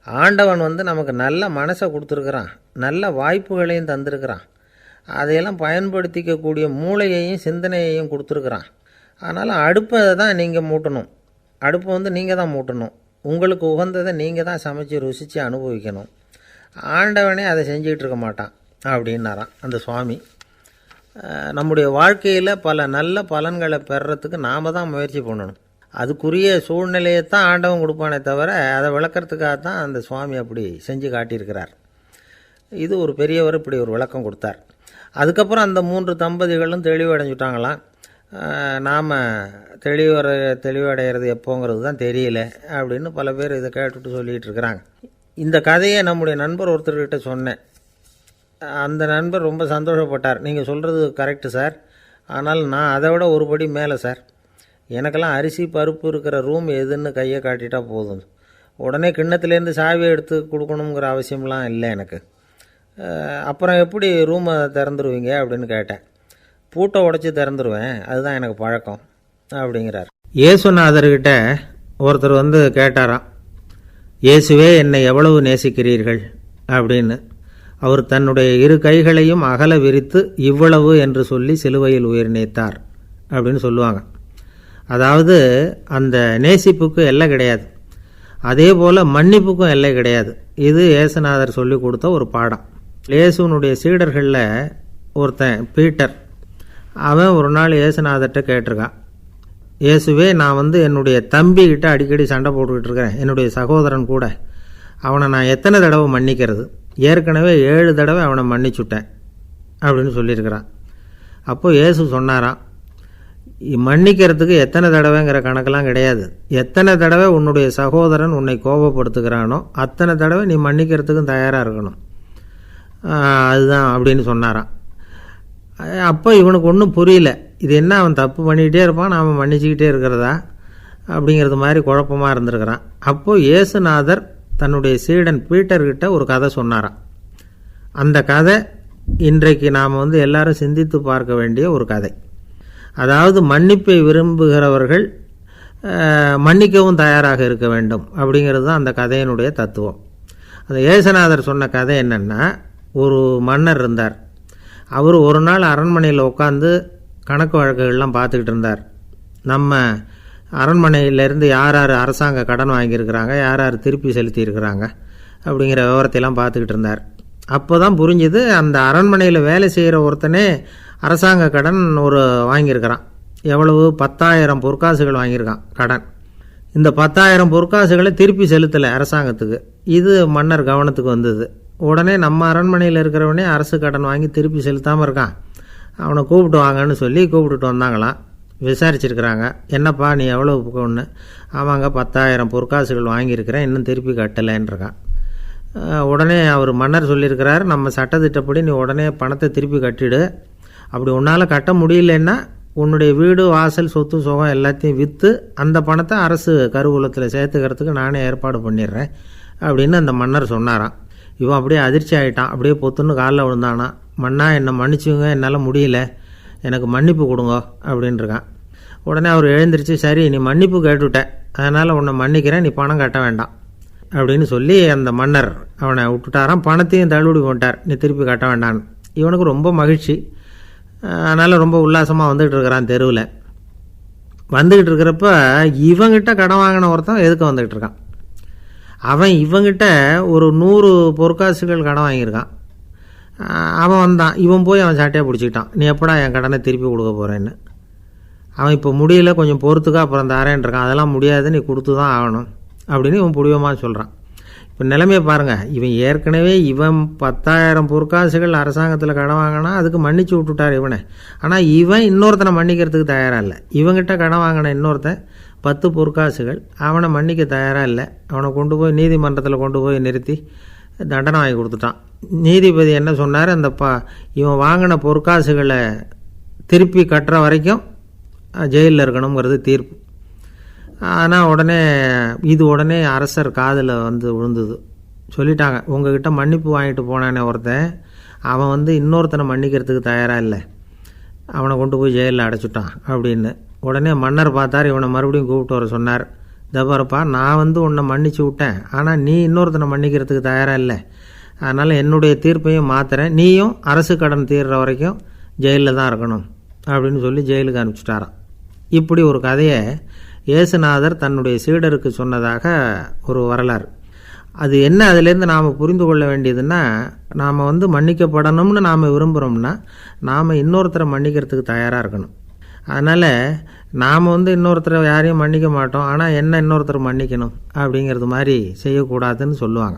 ஆண்டவன் நமக்கு நல்ல மனசை கொடுத்துருக்குறான், நல்ல வாய்ப்புகளையும் தந்திருக்கிறான், அதையெல்லாம் பயன்படுத்திக்கக்கூடிய மூளையையும் சிந்தனையையும் கொடுத்துருக்குறான். அதனால் அடுப்பை தான் நீங்கள் மூட்டணும், அடுப்பை நீங்கள் தான் மூட்டணும், உங்களுக்கு உகந்ததை நீங்கள் தான் சமைச்சு ருசித்து அனுபவிக்கணும். ஆண்டவனே அதை செஞ்சுக்கிட்டு இருக்க மாட்டான் அப்படின்னாராம் அந்த சுவாமி. நம்முடைய வாழ்க்கையில் பல நல்ல பலன்களை பெறுறதுக்கு நாம் தான் முயற்சி பண்ணணும். அதுக்குரிய சூழ்நிலையை தான் ஆண்டவன் கொடுப்பானே தவிர அதை விளக்கிறதுக்காக தான் அந்த சுவாமி அப்படி செஞ்சு காட்டியிருக்கிறார். இது ஒரு பெரியவர் இப்படி ஒரு விளக்கம் கொடுத்தார். அதுக்கப்புறம் அந்த 3 தம்பதிகளும் தெளிவடைஞ்சுட்டாங்களாம். நாம் தெளிவடைகிறது எப்போங்கிறது தான் தெரியல அப்படின்னு பல பேர் இதை கேட்டுட்டு சொல்லிகிட்டு இருக்கிறாங்க. இந்த கதையை நம்முடைய நண்பர் ஒருத்தர்கிட்ட சொன்னேன். அந்த நண்பர் ரொம்ப சந்தோஷப்பட்டார். நீங்கள் சொல்கிறது கரெக்டு சார், ஆனால் நான் அதை விட ஒரு படி மேலே சார். எனக்கெல்லாம் அரிசி பருப்பு இருக்கிற ரூம் எதுன்னு கையை காட்டிட்டா போதும், உடனே கிண்ணத்துலேருந்து சாவியை எடுத்து கொடுக்கணுங்கிற அவசியம்லாம் இல்லை எனக்கு. அப்புறம் எப்படி ரூமை திறந்துருவீங்க அப்படின்னு கேட்டேன். பூட்டை உடச்சி திறந்துருவேன், அதுதான் எனக்கு பழக்கம் அப்படிங்கிறார். இயேசுநாதர்கிட்ட ஒருத்தர் வந்து கேட்டாராம், இயேசுவே என்னை எவ்வளவு நேசிக்கிறீர்கள் அப்படின்னு. அவர் தன்னுடைய இரு கைகளையும் அகல விரித்து இவ்வளவு என்று சொல்லி சிலுவையில் உயிர் நீத்தார் அப்படின்னு சொல்லுவாங்க. அதாவது அந்த நேசிப்புக்கு எல்லை கிடையாது, அதே போல் மன்னிப்புக்கும் எல்லை கிடையாது. இது இயேசுநாதர் சொல்லி கொடுத்த ஒரு பாடம். இயேசுனுடைய சீடர்களில் ஒருத்தன் பீட்டர், அவன் ஒரு நாள் இயேசுநாதர்கிட்ட கேட்டிருக்கான், இயேசுவே நான் வந்து என்னுடைய தம்பிக்கிட்ட அடிக்கடி சண்டை போட்டுக்கிட்டு இருக்கிறேன், என்னுடைய சகோதரன் கூட, அவனை நான் எத்தனை தடவை மன்னிக்கிறது? ஏற்கனவே 7 தடவை அவனை மன்னிச்சுட்டேன் அப்படின்னு சொல்லியிருக்கிறான். அப்போது இயேசு சொன்னாராம், மன்னிக்கிறதுக்கு எத்தனை தடவைங்கிற கணக்கெல்லாம் கிடையாது. எத்தனை தடவை உன்னுடைய சகோதரன் உன்னை கோபப்படுத்துகிறானோ அத்தனை தடவை நீ மன்னிக்கிறதுக்கும் தயாராக இருக்கணும், அதுதான் அப்படின்னு சொன்னாராம். அப்போ இவனுக்கு ஒன்றும் புரியல, இது என்ன அவன் தப்பு பண்ணிக்கிட்டே இருப்பான், நாம் மன்னிச்சுக்கிட்டே இருக்கிறதா அப்படிங்கிறது மாதிரி குழப்பமாக இருந்திருக்கிறான். அப்போது இயேசுநாதர் தன்னுடைய சீடன் பீட்டர்கிட்ட ஒரு கதை சொன்னாராம். அந்த கதை இன்றைக்கு நாம் வந்து எல்லாரும் சிந்தித்து பார்க்க வேண்டிய ஒரு கதை. அதாவது மன்னிப்பை விரும்புகிறவர்கள் மன்னிக்கவும் தயாராக இருக்க வேண்டும் அப்படிங்கிறது தான் அந்த கதையினுடைய தத்துவம். அந்த இயேசுநாதர் சொன்ன கதை என்னென்னா, ஒரு மன்னர் இருந்தார். அவர் ஒரு நாள் அரண்மனையில் உட்காந்து கணக்கு வழக்குகள்லாம் பார்த்துக்கிட்டு இருந்தார். நம்ம அரண்மனையிலேருந்து யார் யார் அரசாங்க கடன் வாங்கியிருக்கிறாங்க, யார் யார் திருப்பி செலுத்தியிருக்கிறாங்க அப்படிங்கிற விவரத்தையெல்லாம் பார்த்துக்கிட்டு இருந்தார். அப்போ தான் புரிஞ்சுது, அந்த அரண்மனையில் வேலை செய்கிற ஒருத்தனே அரசாங்க கடன் ஒரு வாங்கியிருக்கிறான். எவ்வளவு? 10,000 பொற்காசுகள் வாங்கியிருக்கான் கடன். இந்த 10,000 பொற்காசுகளை திருப்பி செலுத்தலை அரசாங்கத்துக்கு. இது மன்னர் கவனத்துக்கு வந்தது. உடனே நம்ம அரண்மனையில் இருக்கிறவனே அரசு கடன் வாங்கி திருப்பி செலுத்தாமல் இருக்கான், அவனை கூப்பிட்டு வாங்கன்னு சொல்லி கூப்பிட்டுட்டு வந்தாங்களாம். விசாரிச்சிருக்கிறாங்க, என்னப்பா நீ எவ்வளோ ஒன்று? ஆமாங்க 10,000 பொற்காசுகள் வாங்கியிருக்கிறேன், இன்னும் திருப்பி கட்டலைன்றிருக்கான். உடனே அவர் மன்னர் சொல்லியிருக்கிறார், நம்ம சட்டத்திட்டப்படி நீ உடனே பணத்தை திருப்பி கட்டிடு, அப்படி உன்னால் கட்ட முடியலன்னா உன்னுடைய வீடு வாசல் சொத்து சுகம் எல்லாத்தையும் விற்று அந்த பணத்தை அரசு கருவூலத்தில் சேர்த்துக்கிறதுக்கு நானே ஏற்பாடு பண்ணிடுறேன் அப்படின்னு அந்த மன்னர் சொன்னாராம். இவன் அப்படியே அதிர்ச்சி ஆகிட்டான், அப்படியே பொத்துன்னு காலில் விழுந்தானா, மன்னா என்னை மன்னிச்சுங்க, என்னால் முடியல, எனக்கு மன்னிப்பு கொடுங்க அப்படின்ட்டுருக்கான். உடனே அவர் எழுந்திரிச்சு, சரி நீ மன்னிப்பு கேட்டுவிட்ட, அதனால் உன்னை மன்னிக்கிறேன், நீ பணம் கட்ட வேண்டாம் அப்படின்னு சொல்லி அந்த மன்னர் அவனை விட்டுட்டாராம். பணத்தையும் தள்ளுபடி போட்டார், நீ திருப்பி கட்ட வேண்டான்னு. இவனுக்கு ரொம்ப மகிழ்ச்சி, அதனால் ரொம்ப உல்லாசமாக வந்துக்கிட்டு இருக்கிறான். தெருவில் வந்துக்கிட்டு இருக்கிறப்ப இவங்கிட்ட கடன் வாங்கின ஒருத்தன் எதுக்கு வந்துக்கிட்டு இருக்கான். அவன் இவங்கிட்ட ஒரு 100 பொற்காசுகள் கடன் வாங்கியிருக்கான். அவன் வந்தான், இவன் போய் அவன் சாட்டையாக பிடிச்சிக்கிட்டான், நீ எப்படா என் கடனை திருப்பி கொடுக்க போகிறேன்னு. அவன் இப்போ முடியல, கொஞ்சம் பொறுத்துக்கா, அப்புறம் தரேன் இருக்கான். அதெல்லாம் முடியாது, நீ கொடுத்து தான் ஆகணும் அப்படின்னு இவன் புடிவமாக சொல்கிறான். இப்போ நிலைமையை பாருங்கள், இவன் ஏற்கனவே இவன் 10,000 பொற்காசுகள் அரசாங்கத்தில் கடன் வாங்கினா அதுக்கு மன்னிச்சு விட்டுட்டார் இவனை. ஆனால் இவன் இன்னொருத்தனை மன்னிக்கிறதுக்கு தயாராக இல்லை. இவங்கிட்ட கடன் வாங்கின இன்னொருத்தன் 10 பொற்காசுகள், அவனை மன்னிக்க தயாராக இல்லை. அவனை கொண்டு போய் நீதிமன்றத்தில் கொண்டு போய் நிறுத்தி தண்டனை வாங்கி கொடுத்துட்டான். நீதிபதி என்ன சொன்னார், அந்த இவன் வாங்கின பொற்காசுகளை திருப்பி கட்டுற வரைக்கும் ஜெயிலில் இருக்கணுங்கிறது தீர்ப்பு. ஆனால் உடனே அரசர் காதில் வந்து விழுந்தது. சொல்லிட்டாங்க, உங்ககிட்ட மன்னிப்பு வாங்கிட்டு போனானே ஒருத்தன், அவன் வந்து இன்னொருத்தனை மன்னிக்கிறதுக்கு தயாராக இல்லை, அவனை கொண்டு போய் ஜெயிலில் அடைச்சிட்டான் அப்படின்னு. உடனே மன்னர் பார்த்தார், இவனை மறுபடியும் கூப்பிட்டு வர சொன்னார். தபாரப்பா, நான் வந்து உன்னை மன்னிச்சு விட்டேன், ஆனால் நீ இன்னொருத்தனை மன்னிக்கிறதுக்கு தயாராக இல்லை, அதனால் என்னுடைய தீர்ப்பையும் மாற்றுறேன், நீயும் அரசு கடன் தீர்ற வரைக்கும் ஜெயிலில் தான் இருக்கணும் அப்படின்னு சொல்லி ஜெயிலுக்கு அனுப்பிச்சிட்டாராம். இப்படி ஒரு கதையை இயேசுநாதர் தன்னுடைய சீடருக்கு சொன்னதாக ஒரு வரலாறு. அது என்ன, அதிலேருந்து நாம் புரிந்து கொள்ள வேண்டியதுன்னா, நாம் வந்து மன்னிக்கப்படணும்னு நாம் விரும்புகிறோம்னா நாம் இன்னொருத்தரை மன்னிக்கிறதுக்கு தயாராக இருக்கணும். அதனால் நாம் வந்து இன்னொருத்தரை யாரையும் மன்னிக்க மாட்டோம், ஆனால் என்ன இன்னொருத்தரை மன்னிக்கணும் அப்படிங்கிறது மாதிரி செய்யக்கூடாதுன்னு சொல்லுவாங்க.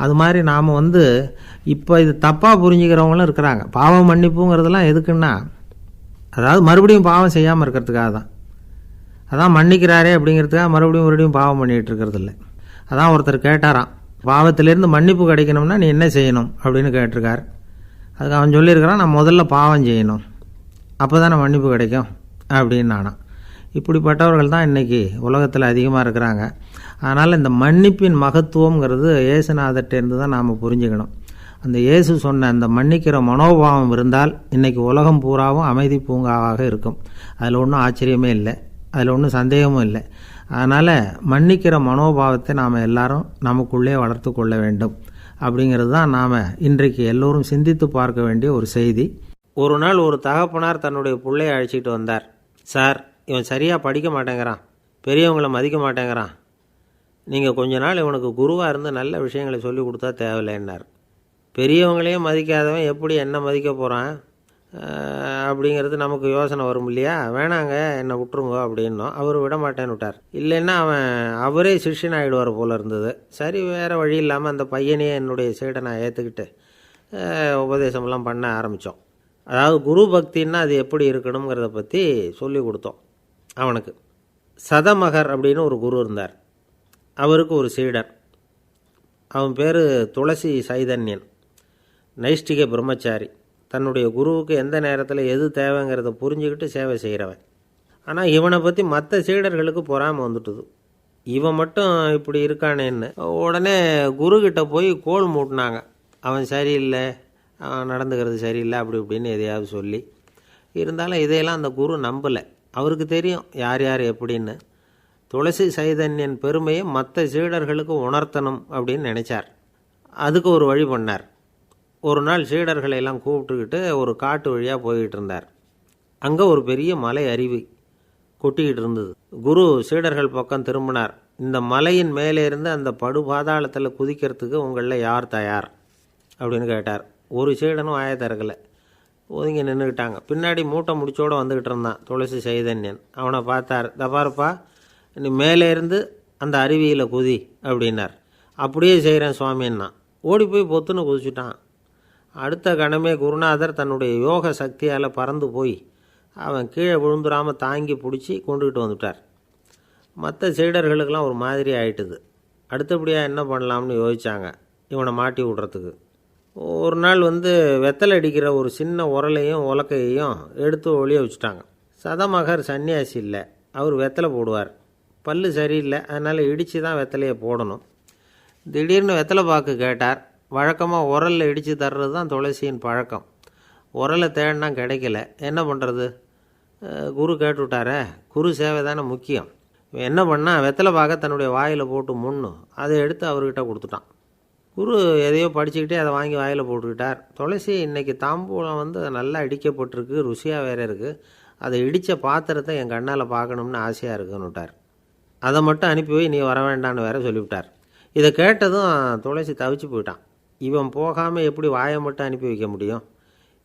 அது மாதிரி நாம் வந்து இப்போ இது தப்பாக புரிஞ்சுக்கிறவங்களும் இருக்கிறாங்க. பாவம் மன்னிப்புங்கிறதுலாம் எதுக்குன்னா, அதாவது மறுபடியும் பாவம் செய்யாமல் இருக்கிறதுக்காக தான். அதான் மன்னிக்கிறாரே அப்படிங்கிறதுக்காக மறுபடியும் பாவம் பண்ணிகிட்டு இருக்கிறது இல்லை. அதான் ஒருத்தர் கேட்டாராம், பாவத்திலேருந்து மன்னிப்பு கிடைக்கணும்னா நீ என்ன செய்யணும் அப்படின்னு கேட்டிருக்கார். அதுக்கு அவன் சொல்லியிருக்கிறான், நான் முதல்ல பாவம் செய்யணும், அப்போ தானே மன்னிப்பு கிடைக்கும் அப்படின்னு நானாம். இப்படிப்பட்டவர்கள் தான் இன்றைக்கி உலகத்தில் அதிகமாக இருக்கிறாங்க. அதனால் இந்த மன்னிப்பின் மகத்துவங்கிறது இயேசுநாதர்கிட்டேருந்து தான் நாம் புரிஞ்சுக்கணும். அந்த இயேசு சொன்ன அந்த மன்னிக்கிற மனோபாவம் இருந்தால் இன்றைக்கி உலகம் பூராவும் அமைதி பூங்காவாக இருக்கும். அதில் ஒன்றும் ஆச்சரியமே இல்லை, அதில் ஒன்றும் சந்தேகமும் இல்லை. அதனால் மன்னிக்கிற மனோபாவத்தை நாம் எல்லாரும் நமக்குள்ளே வளர்த்து கொள்ள வேண்டும். அப்படிங்கிறது தான் நாம் இன்றைக்கு எல்லோரும் சிந்தித்து பார்க்க வேண்டிய ஒரு செய்தி. ஒரு நாள் ஒரு தகப்பனார் தன்னுடைய பிள்ளையை அழைச்சிட்டு வந்தார். சார், இவன் சரியாக படிக்க மாட்டேங்கிறான், பெரியவங்களை மதிக்க மாட்டேங்கிறான், நீங்கள் கொஞ்ச நாள் இவனுக்கு குருவாக இருந்து நல்ல விஷயங்களை சொல்லி கொடுத்தா தேவையில்லைன்னார். பெரியவங்களையும் மதிக்காதவன் எப்படி என்ன மதிக்க போகிறான் அப்படிங்கிறது நமக்கு யோசனை வரும் இல்லையா? வேணாங்க, என்னை விட்டுருங்க அப்படின்னோம். அவர் விட மாட்டேன்னு விட்டார். இல்லைன்னா அவரே சிஷ்யன் ஆகிடுவார் போல இருந்தது. சரி, வேறு வழி இல்லாமல் அந்த பையனையே என்னுடைய சைடை நான் ஏற்றுக்கிட்டு உபதேசமெல்லாம் பண்ண ஆரம்பித்தோம். அதாவது குரு பக்தின்னா அது எப்படி இருக்கணுங்கிறத பற்றி சொல்லி கொடுத்தோம் அவனுக்கு. சதமகர் அப்படின்னு ஒரு குரு இருந்தார். அவருக்கு ஒரு சீடர். அவன் பேர் துளசி சைதன்யன், நைஷ்டிக பிரம்மச்சாரி. தன்னுடைய குருவுக்கு எந்த நேரத்தில் எது தேவைங்கிறத புரிஞ்சுக்கிட்டு சேவை செய்கிறவன். ஆனால் இவனை பற்றி மற்ற சீடர்களுக்கு பொறாமல் வந்துட்டுது. இவன் மட்டும் இப்படி இருக்கானேன்னு உடனே குருக்கிட்ட போய் கோல் மூட்டினாங்க. அவன் சரியில்லை, அவன் நடந்துக்கிறது சரியில்லை, அப்படி இப்படின்னு எதையாவது சொல்லி. இருந்தாலும் இதையெல்லாம் அந்த குரு நம்பலை. அவருக்கு தெரியும் யார் யார் எப்படின்னு. துளசி சைதன்யன் பெருமையை மற்ற சீடர்களுக்கு உணர்த்தணும் அப்படின்னு நினச்சார். அதுக்கு ஒரு வழி பண்ணார். ஒரு நாள் சீடர்களை எல்லாம் கூப்பிட்டுக்கிட்டு ஒரு காட்டு வழியாக போய்கிட்டு இருந்தார். அங்கே ஒரு பெரிய மலை அருவி கொட்டிக்கிட்டு இருந்தது. குரு சீடர்கள் பக்கம் திரும்பினார். இந்த மலையின் மேலே இருந்து அந்த படுபாதாளத்தில் குதிக்கிறதுக்கு உங்களில் யார் தயார் அப்படின்னு கேட்டார். ஒரு சீடனும் வாயை திறக்கலை, ஒதுங்கி நின்றுக்கிட்டாங்க. பின்னாடி மூட்டை முடிச்சோடு வந்துக்கிட்டு இருந்தான் துளசி சைதன்யன். அவனை பார்த்தார். தப்பாருப்பா, நீ மேலே இருந்து அந்த அருவியில் குதி அப்படின்னார். அப்படியே செய்கிறேன் சுவாமின்னா ஓடி போய் பொத்துன்னு குதிச்சுட்டான். அடுத்த கணமே குருநாதர் தன்னுடைய யோக சக்தியால் பறந்து போய் அவன் கீழே விழுந்துடாமல் தாங்கி பிடிச்சி கொண்டுக்கிட்டு வந்துட்டார். மற்ற சீடர்களுக்கெல்லாம் ஒரு மாதிரி ஆயிட்டுது. அடுத்தபடியாக என்ன பண்ணலாம்னு யோசித்தாங்க இவனை மாட்டி விடுறதுக்கு. ஒரு நாள் வெத்தலை அடிக்கிற ஒரு சின்ன உரலையும் உலக்கையையும் எடுத்து ஒளிய வச்சுட்டாங்க. சதமகர் சன்னியாசி இல்லை, அவர் வெத்தலை போடுவார். பல்லு சரியில்லை, அதனால் இடித்து தான் வெத்தலையை போடணும். திடீர்னு வெத்தலை பாக்கு கேட்டார். வழக்கமாக உரலில் இடித்து தர்றது தான் துளசியின் பழக்கம். உரலை தேடினா கிடைக்கல, என்ன பண்ணுறது? குரு கேட்டுவிட்டாரே, குரு சேவை தானே முக்கியம். என்ன பண்ணால் வெத்தலை பாக்க தன்னுடைய வாயில் போட்டு முன்னும் அதை எடுத்து அவர்கிட்ட கொடுத்துட்டான். குரு எதையோ படிச்சுக்கிட்டே அதை வாங்கி வாயில் போட்டுக்கிட்டார். துளசி இன்றைக்கி தாம்பூலம் நல்லா இடிக்கப்பட்டிருக்கு, ருசியாக வேறு இருக்குது, அதை இடித்த பாத்திரத்தை என் கண்ணால் பார்க்கணும்னு ஆசையாக இருக்குன்னு விட்டார். அதை மட்டும் அனுப்பி போய் நீ வர வேண்டான்னு வேற சொல்லிவிட்டார். இதை கேட்டதும் துளசி தவிச்சு போயிட்டான். இவன் போகாமல் எப்படி வாயை மட்டும் அனுப்பி வைக்க முடியும்?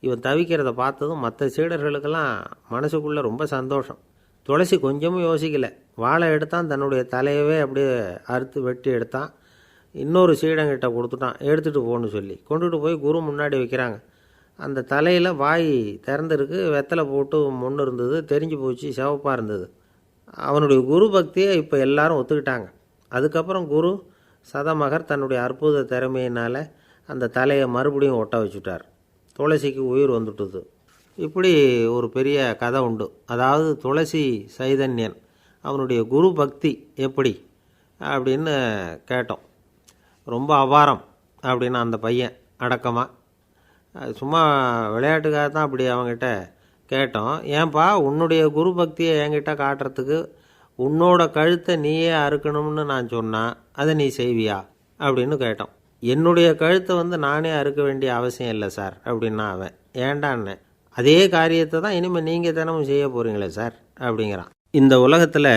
இவன் தவிக்கிறத பார்த்ததும் மற்ற சீடர்களுக்கெல்லாம் மனசுக்குள்ளே ரொம்ப சந்தோஷம். துளசி கொஞ்சமும் யோசிக்கலை. வாழை எடுத்தான், தன்னுடைய தலையவே அப்படியே அறுத்து வெட்டி எடுத்தான். இன்னொரு சீடங்கிட்ட கொடுத்துட்டான், எடுத்துகிட்டு போகணுன்னு சொல்லி. கொண்டுட்டு போய் குரு முன்னாடி வைக்கிறாங்க. அந்த தலையில் வாய் திறந்துருக்கு, வெத்தலை போட்டு முன்னு இருந்தது, தெரிஞ்சு போச்சு, சிவப்பாக இருந்தது. அவனுடைய குரு பக்தியை இப்போ எல்லாரும் ஒத்துக்கிட்டாங்க. அதுக்கப்புறம் குரு சதமகர் தன்னுடைய அற்புத திறமையினால் அந்த தலையை மறுபடியும் ஒட்ட வச்சுட்டார். துளசிக்கு உயிர் வந்துட்டுது. இப்படி ஒரு பெரிய கதை உண்டு. அதாவது துளசி சைதன்யன் அவனுடைய குரு பக்தி எப்படி அப்படின்னு கேட்டோம். ரொம்ப அபாரம் அப்படின்னு அந்த பையன் அடக்கமாக, சும்மா விளையாட்டுக்காக தான் அப்படி அவங்ககிட்ட கேட்டோம். ஏன்பா உன்னுடைய குரு பக்தியை என்கிட்ட காட்டுறதுக்கு உன்னோட கழுத்தை நீயே அறுக்கணும்னு நான் சொன்னான், அதை நீ செய்வியா அப்படின்னு கேட்டோம். என்னுடைய கழுத்தை நானே அறுக்க வேண்டிய அவசியம் இல்லை சார் அப்படின்னா அவன். ஏண்டான்னு, அதே காரியத்தை தான் இனிமேல் நீங்கள் தினமும் செய்ய போகிறீங்களே சார் அப்படிங்கிறான். இந்த உலகத்தில்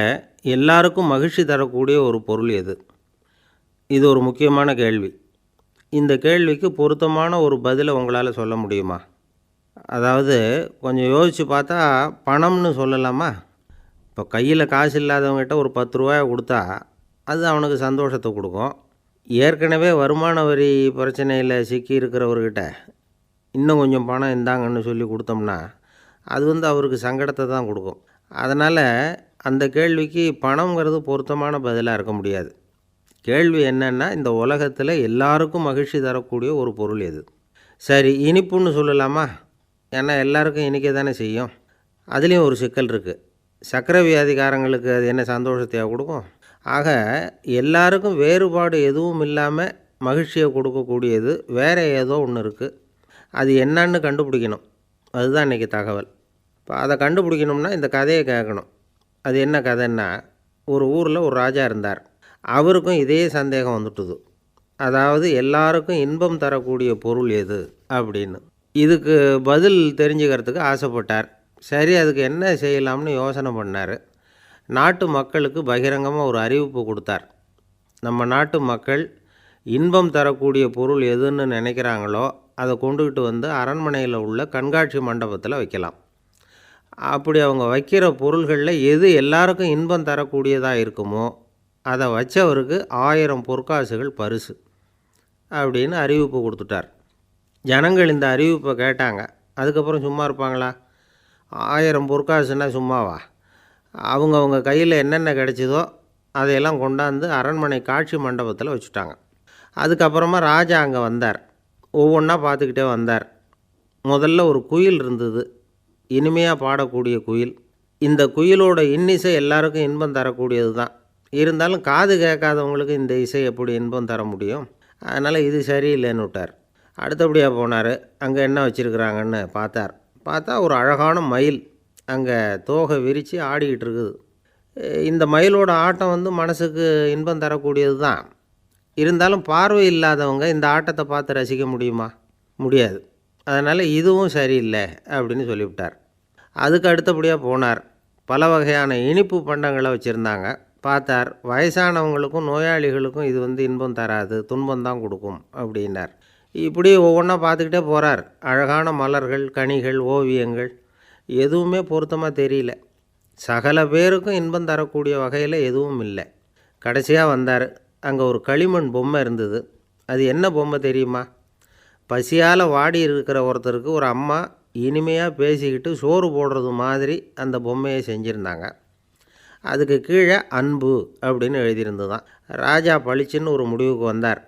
எல்லாருக்கும் மகிழ்ச்சி தரக்கூடிய ஒரு பொருள் எது? இது ஒரு முக்கியமான கேள்வி. இந்த கேள்விக்கு பொருத்தமான ஒரு பதிலை உங்களால் சொல்ல முடியுமா? அதாவது கொஞ்சம் யோசித்து பார்த்தா பணம்னு சொல்லலாமா? இப்போ கையில் காசு இல்லாதவங்ககிட்ட ஒரு 10 ரூபாயை கொடுத்தா அது அவனுக்கு சந்தோஷத்தை கொடுக்கும். ஏற்கனவே வருமான வரி பிரச்சனையில் சிக்கி இருக்கிறவர்கிட்ட இன்னும் கொஞ்சம் பணம் இந்தாங்கன்னு சொல்லி கொடுத்தோம்னா அது அவருக்கு சங்கடத்தை தான் கொடுக்கும். அதனால் அந்த கேள்விக்கு பணங்கிறது பொருத்தமான பதிலாக இருக்க முடியாது. கேள்வி என்னென்னா, இந்த உலகத்தில் எல்லாருக்கும் மகிழ்ச்சி தரக்கூடிய ஒரு பொருள் எது? சரி, இனிப்புன்னு சொல்லலாமா? ஏன்னா எல்லாருக்கும் இனிக்க தானே செய்யும். அதுலேயும் ஒரு சிக்கல் இருக்குது. சர்க்கரை வியாதிக்காரங்களுக்கு அது என்ன சந்தோஷத்தையாக கொடுக்கும்? ஆக எல்லாருக்கும் வேறுபாடு எதுவும் இல்லாமல் மகிழ்ச்சியை கொடுக்கக்கூடியது வேறு ஏதோ ஒன்று இருக்குது. அது என்னன்னு கண்டுபிடிக்கணும். அதுதான் இன்றைக்கி தகவல். இப்போ அதை கண்டுபிடிக்கணும்னா இந்த கதையை கேட்கணும். அது என்ன கதைன்னா, ஒரு ஊரில் ஒரு ராஜா இருந்தார். அவருக்கும் இதே சந்தேகம் வந்துட்டுது. அதாவது எல்லாருக்கும் இன்பம் தரக்கூடிய பொருள் எது அப்படின்னு. இதுக்கு பதில் தெரிஞ்சுக்கிறதுக்கு ஆசைப்பட்டார். சரி, அதுக்கு என்ன செய்யலாம்னு யோசனை பண்ணார். நாட்டு மக்களுக்கு பகிரங்கமாக ஒரு அறிவிப்பு கொடுத்தார். நம்ம நாட்டு மக்கள் இன்பம் தரக்கூடிய பொருள் எதுன்னு நினைக்கிறாங்களோ அதை கொண்டுக்கிட்டு வந்து அரண்மனையில் உள்ள கண்காட்சி மண்டபத்தில் வைக்கலாம். அப்படி அவங்க வைக்கிற பொருள்களில் எது எல்லாருக்கும் இன்பம் தரக்கூடியதாக இருக்குமோ அதை வச்சவருக்கு 1000 பொற்காசுகள் பரிசு அப்படின்னு அறிவிப்பு கொடுத்துட்டார். ஜனங்கள் இந்த அறிவிப்பை கேட்டாங்க. அதுக்கப்புறம் சும்மா இருப்பாங்களா? 1000 பொற்காசுன்னா சும்மாவா? அவங்க கையில் என்னென்ன கிடைச்சதோ அதையெல்லாம் கொண்டாந்து அரண்மனை காட்சி மண்டபத்தில் வச்சுட்டாங்க. அதுக்கப்புறமா ராஜா அங்கே வந்தார். ஒவ்வொன்றா பார்த்துக்கிட்டே வந்தார். முதல்ல ஒரு குயில் இருந்தது, இனிமையாக பாடக்கூடிய குயில். இந்த குயிலோட இன்னிசை எல்லாருக்கும் இன்பம் தரக்கூடியது தான். இருந்தாலும் காது கேட்காதவங்களுக்கு இந்த இசை எப்படி இன்பம் தர முடியும்? அதனால் இது சரியில்லைன்னு விட்டார். அடுத்தபடியாக போனார். அங்கே என்ன வச்சுருக்குறாங்கன்னு பார்த்தா ஒரு அழகான மயில் அங்கே தோகை விரித்து ஆடிக்கிட்டு இருக்குது. இந்த மயிலோட ஆட்டம் மனசுக்கு இன்பம் தரக்கூடியது தான். இருந்தாலும் பார்வை இல்லாதவங்க இந்த ஆட்டத்தை பார்த்து ரசிக்க முடியுமா? முடியாது. அதனால் இதுவும் சரியில்லை அப்படின்னு சொல்லிவிட்டார். அதுக்கு அடுத்தபடியாக போனார். பல வகையான இனிப்பு பண்டங்களை வச்சுருந்தாங்க. பார்த்தார், வயசானவங்களுக்கும் நோயாளிகளுக்கும் இது இன்பம் தராது, துன்பம் தான் கொடுக்கும் அப்படின்னார். இப்படி ஒவ்வொன்றா பார்த்துக்கிட்டே போகிறார். அழகான மலர்கள், கனிகள், ஓவியங்கள் எதுவுமே பொருத்தமாக தெரியல. சகல பேருக்கும் இன்பம் தரக்கூடிய வகையில் எதுவும் இல்லை. கடைசியாக வந்தார். அங்கே ஒரு களிமண் பொம்மை இருந்தது. அது என்ன பொம்மை தெரியுமா? பசியால் வாடி இருக்கிற ஒருத்தருக்கு ஒரு அம்மா இனிமையாக பேசிக்கிட்டு சோறு போடுறது மாதிரி அந்த பொம்மையை செஞ்சுருந்தாங்க. அதுக்கு கீழே அன்பு அப்படின்னு எழுதியிருந்ததுதான். ராஜா பளிச்சுன்னு ஒரு முடிவுக்கு வந்தார்.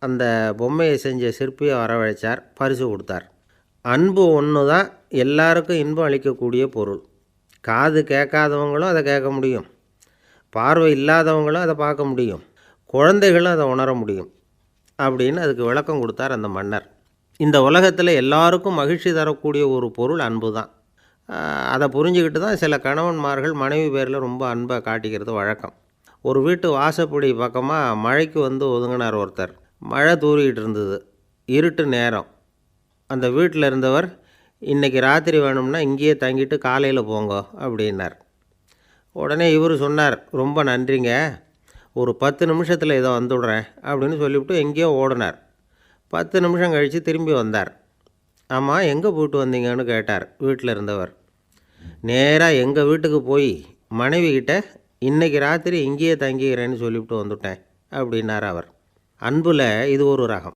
அந்த பொம்மையை செஞ்ச சிற்பியை வரவழைச்சார், பரிசு கொடுத்தார். அன்பு ஒன்று தான் எல்லாருக்கும் இன்பம் அளிக்கக்கூடிய பொருள். காது கேட்காதவங்களும் அதை கேட்க முடியும், பார்வை இல்லாதவங்களும் அதை பார்க்க முடியும், குழந்தைகளும் அதை உணர முடியும் அப்படின்னு அதுக்கு விளக்கம் கொடுத்தார் அந்த மன்னர். இந்த உலகத்தில் எல்லாருக்கும் மகிழ்ச்சி தரக்கூடிய ஒரு பொருள் அன்பு தான். அதை புரிஞ்சுக்கிட்டு தான் சில கணவன்மார்கள் மனைவி பேரில் ரொம்ப அன்பை காட்டிக்கிறது வழக்கம். ஒரு வீட்டு வாசப்படி பக்கமாக மழைக்கு ஒதுங்கினார் ஒருத்தர். மழை தூரிக்கிட்டு இருந்தது, இருட்டு நேரம். அந்த வீட்டில் இருந்தவர், இன்றைக்கி ராத்திரி வேணும்னா இங்கேயே தங்கிட்டு காலையில் போங்க அப்படின்னார். உடனே இவர் சொன்னார், ரொம்ப நன்றிங்க, ஒரு 10 நிமிஷத்தில் இதை வந்துவிடுறேன் அப்படின்னு சொல்லிவிட்டு எங்கேயோ ஓடினார். 10 நிமிஷம் கழித்து திரும்பி வந்தார். ஆமாம், எங்கே போயிட்டு வந்தீங்கன்னு கேட்டார் வீட்டில் இருந்தவர். நேராக எங்கள் வீட்டுக்கு போய் மனைவிக்கிட்ட இன்றைக்கி ராத்திரி இங்கேயே தங்கிக்கிறேன்னு சொல்லிவிட்டு வந்துவிட்டேன் அப்படின்னார் அவர். அன்பில் இது ஒரு ரகம்.